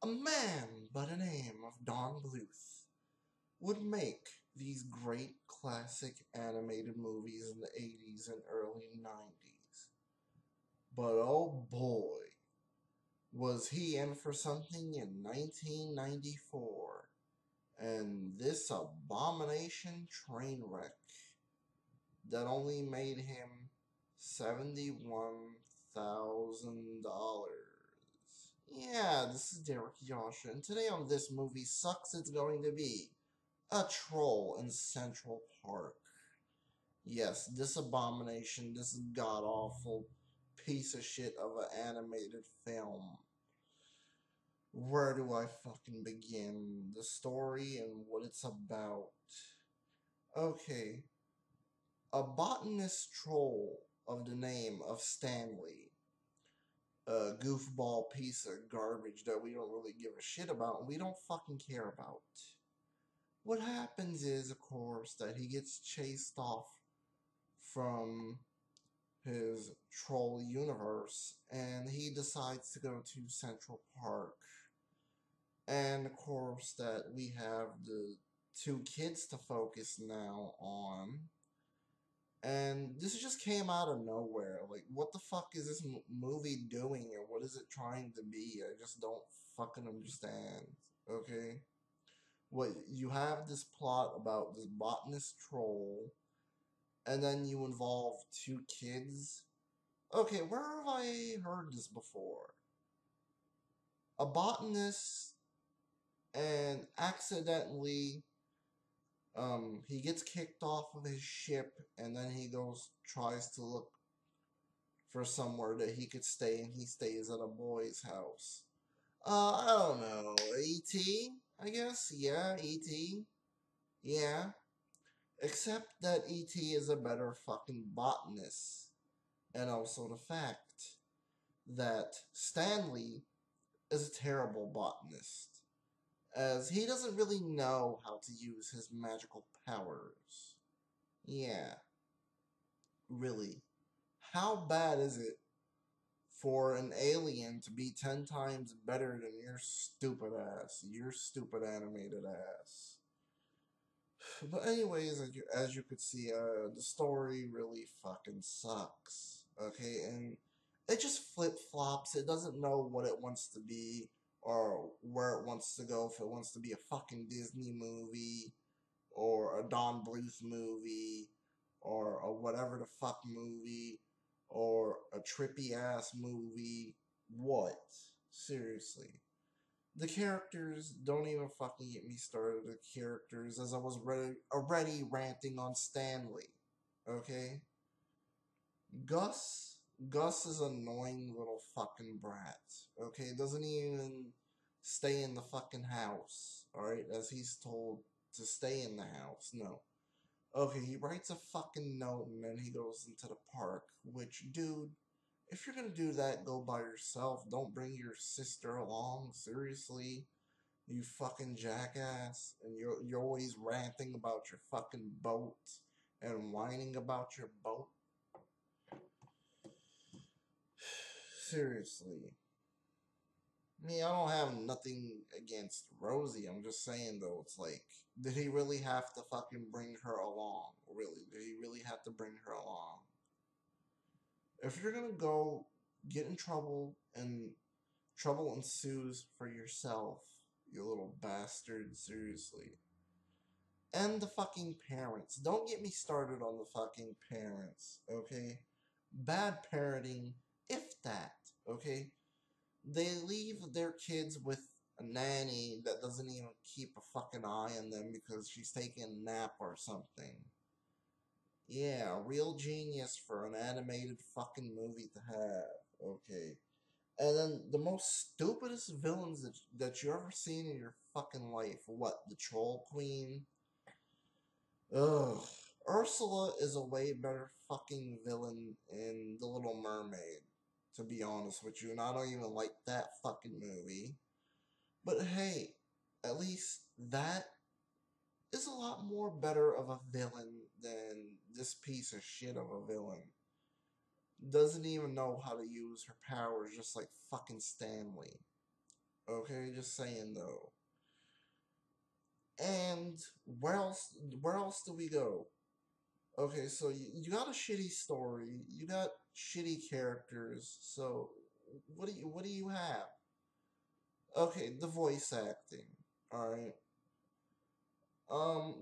A man by the name of Don Bluth would make these great classic animated movies in the 80s and early 90s. But oh boy, was he in for something in 1994. And this abomination train wreck that only made him $71,000. Yeah, this is Derek Yasha, and today on This Movie Sucks, it's going to be a troll in Central Park. Yes, this abomination, this god awful piece of shit of an animated film. Where do I fucking begin? The story and what it's about. Okay, a botanist troll of the name of Stanley, a goofball piece of garbage that we don't really give a shit about and we don't fucking care about. What happens is, of course, that he gets chased off from his troll universe and he decides to go to Central Park. And of course, that we have the two kids to focus now on. And this just came out of nowhere. Like, what the fuck is this movie doing, and what is it trying to be? I just don't fucking understand. Okay? What, you have this plot about this botanist troll, and then you involve two kids? Okay, where have I heard this before? A botanist and accidentally he gets kicked off of his ship and then he tries to look for somewhere that he could stay, and he stays at a boy's house. I don't know. E.T., I guess? Yeah, E.T. Yeah. Except that E.T. is a better fucking botanist. And also the fact that Stanley is a terrible botanist, as he doesn't really know how to use his magical powers. Yeah, really. How bad is it for an alien to be 10 times better than your stupid ass, your stupid animated ass? But anyways, as you could see, the story really fucking sucks. Okay, and it just flip flops. It doesn't know what it wants to be or where it wants to go. If it wants to be a fucking Disney movie or a Don Bluth movie or a whatever the fuck movie or a trippy ass movie. What? Seriously. The characters, don't even fucking get me started. The characters, as I was already ranting on Stanley. Okay? Gus. Gus is an annoying little fucking brat. Okay? Doesn't even stay in the fucking house. Alright? As he's told to stay in the house. No. Okay, he writes a fucking note and then he goes into the park. Which, dude, if you're gonna do that, go by yourself. Don't bring your sister along. Seriously, you fucking jackass. And you're always ranting about your fucking boat and whining about your boat. Seriously. I don't have nothing against Rosie. I'm just saying, though, it's like, did he really have to fucking bring her along? Really? Did he really have to bring her along? If you're gonna go get in trouble and trouble ensues for yourself, you little bastard, seriously. And the fucking parents. Don't get me started on the fucking parents, okay? Bad parenting, if that, okay? They leave their kids with a nanny that doesn't even keep a fucking eye on them because she's taking a nap or something. Yeah, real genius for an animated fucking movie to have. Okay. And then the most stupidest villains that you ever seen in your fucking life. What? The Troll Queen? Ugh. Ursula is a way better fucking villain in The Little Mermaid, to be honest with you. And I don't even like that fucking movie. But hey, at least that is a lot more better of a villain than this piece of shit of a villain. Doesn't even know how to use her powers, just like fucking Stanley. Okay, just saying though. And where else? Where else do we go? Okay, so you got a shitty story. You got shitty characters. So what do you have? Okay, the voice acting. All right.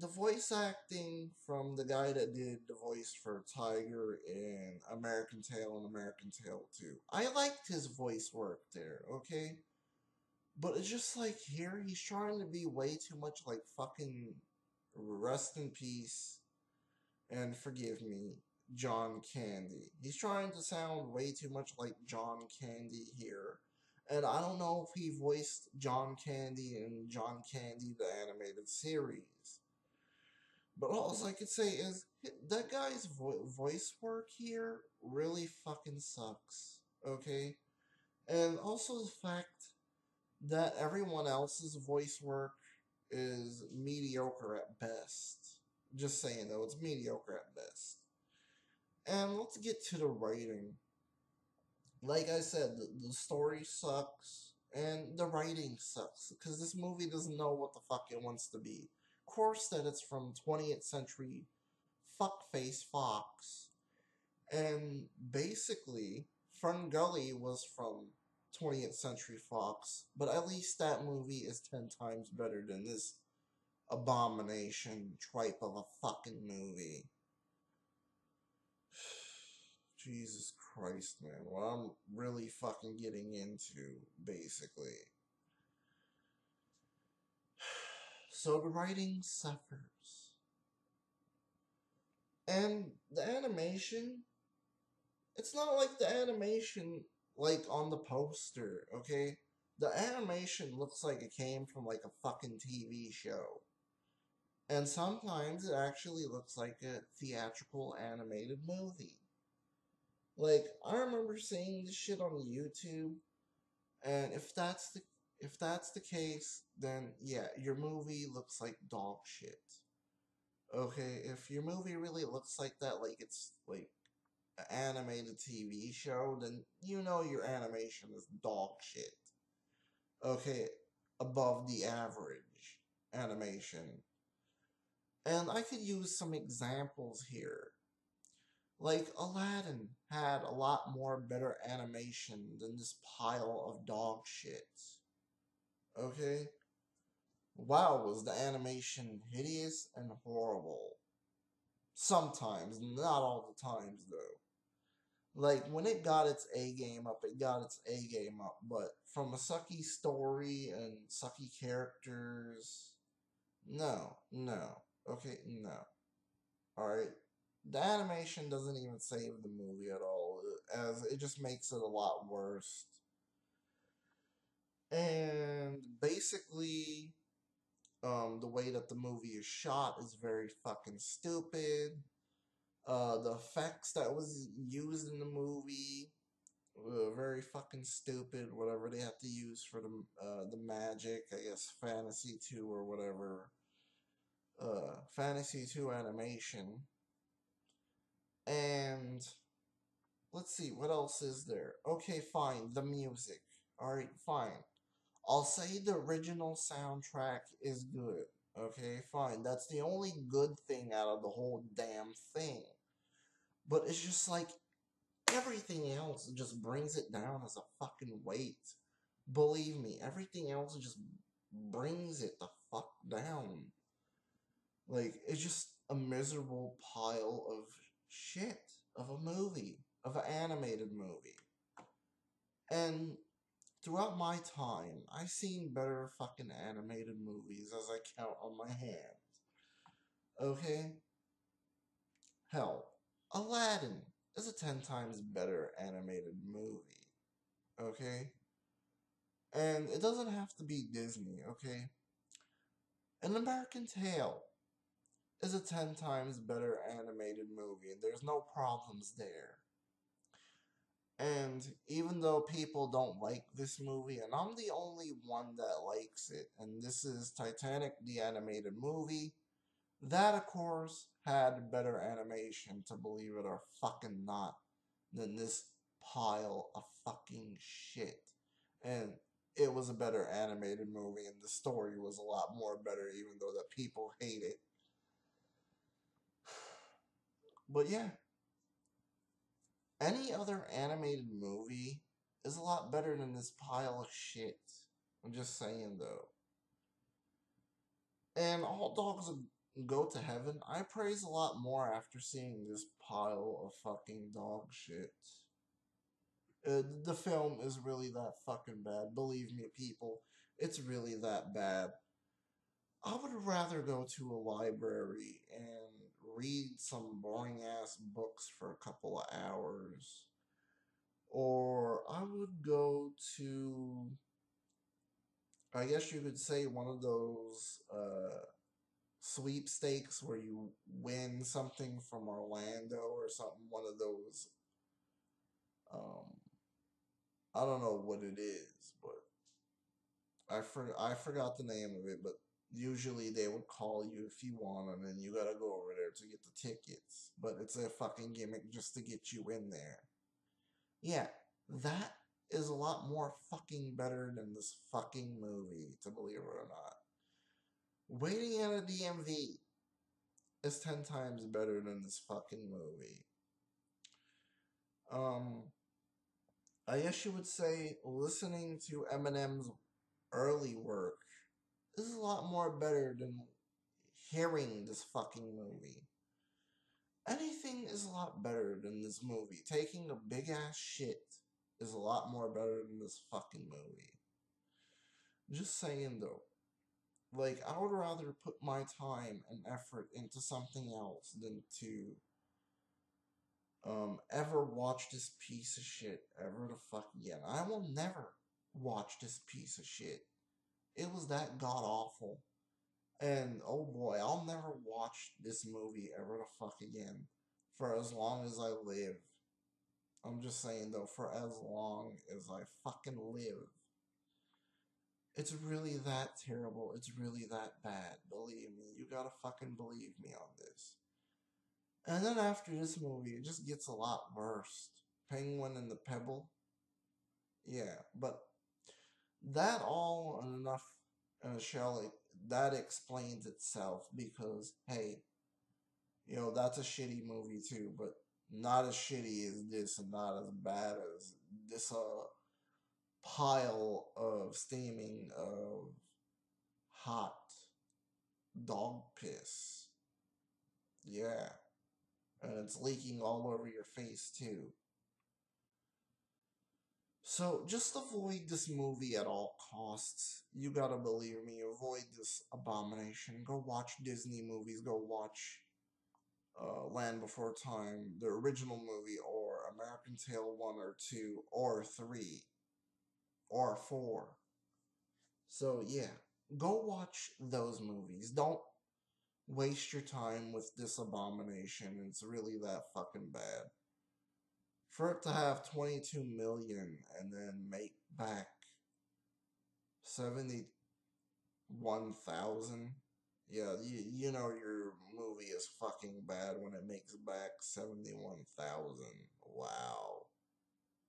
The voice acting from the guy that did the voice for Tiger in American Tail and American Tail 2. I liked his voice work there, okay? But it's just like here, he's trying to be way too much like fucking rest in peace and forgive me, John Candy. He's trying to sound way too much like John Candy here. And I don't know if he voiced John Candy in John Candy the animated series. But all I could say is that guy's voice work here really fucking sucks. Okay? And also the fact that everyone else's voice work is mediocre at best. Just saying though, it's mediocre at best. And let's get to the writing. Like I said, the story sucks and the writing sucks because this movie doesn't know what the fuck it wants to be. Of course, that it's from 20th century fuckface Fox, and basically, Fern Gully was from 20th Century Fox, but at least that movie is 10 times better than this abomination tripe of a fucking movie. Jesus Christ, man. What I'm really fucking getting into, basically. So the writing suffers. And the animation, it's not like the animation like on the poster, okay? The animation looks like it came from like a fucking TV show. And sometimes it actually looks like a theatrical animated movie. Like I remember seeing this shit on YouTube, and if that's the case, then yeah, your movie looks like dog shit. Okay, if your movie really looks like that, like it's like animated TV show, then you know your animation is dog shit. Okay, above the average animation. And I could use some examples here. Like, Aladdin had a lot more better animation than this pile of dog shit. Okay? Wow, was the animation hideous and horrible. Sometimes, not all the times though. Like when it got its A game up, it got its A game up. But from a sucky story and sucky characters, no, no. Okay, no. Alright. The animation doesn't even save the movie at all, as it just makes it a lot worse. And basically, the way that the movie is shot is very fucking stupid. The effects that was used in the movie very fucking stupid. Whatever they have to use for the magic, I guess Fantasy 2 or whatever. Fantasy 2 animation. And let's see, what else is there? Okay, fine, the music. Alright, fine. I'll say the original soundtrack is good. Okay, fine. That's the only good thing out of the whole damn thing. But it's just like everything else just brings it down as a fucking weight. Believe me, everything else just brings it the fuck down. Like, it's just a miserable pile of shit of a movie, of an animated movie. And throughout my time, I've seen better fucking animated movies as I count on my hands. Okay? Hell, Aladdin is a 10 times better animated movie. Okay? And it doesn't have to be Disney, okay? An American Tail is a 10 times better animated movie, and there's no problems there. And even though people don't like this movie, and I'm the only one that likes it, and this is Titanic, the animated movie, that, of course, had better animation, to believe it or fucking not, than this pile of fucking shit. And it was a better animated movie and the story was a lot more better, even though the people hate it. But yeah, any other animated movie is a lot better than this pile of shit. I'm just saying though. And all dogs go to heaven. I praise a lot more after seeing this pile of fucking dog shit. The film is really that fucking bad. Believe me, people, it's really that bad. I would rather go to a library and read some boring ass books for a couple of hours. Or I would go to, I guess you could say, one of those sweepstakes where you win something from Orlando or something. One of those, um, I don't know what it is, but I forgot the name of it, but usually they would call you if you won, and then you gotta go over there to get the tickets. But it's a fucking gimmick just to get you in there. Yeah, that is a lot more fucking better than this fucking movie, to believe it or not. Waiting at a DMV is 10 times better than this fucking movie. Um, I guess you would say listening to Eminem's early work is a lot more better than hearing this fucking movie. Anything is a lot better than this movie. Taking a big ass shit is a lot more better than this fucking movie. Just saying though. Like, I would rather put my time and effort into something else than to ever watch this piece of shit ever the fuck again. I will never watch this piece of shit. It was that god awful. And oh boy, I'll never watch this movie ever the fuck again. For as long as I live. I'm just saying though, for as long as I fucking live. It's really that terrible. It's really that bad. Believe me. You gotta fucking believe me on this. And then after this movie, it just gets a lot worse. Penguin and the Pebble. Yeah, but that all enough in a shell, that explains itself because, hey, that's a shitty movie too, but not as shitty as this and not as bad as this pile of steaming of hot dog piss. Yeah. And it's leaking all over your face too. So just avoid this movie at all costs. You gotta believe me, avoid this abomination. Go watch Disney movies, go watch Land Before Time, the original movie, or American Tail 1 or 2, or 3, or 4. So yeah, go watch those movies. Don't waste your time with this abomination. It's really that fucking bad. For it to have 22 million and then make back 71,000. Yeah, you know your movie is fucking bad when it makes back 71,000. Wow.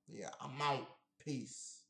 Yeah, I'm out. Peace.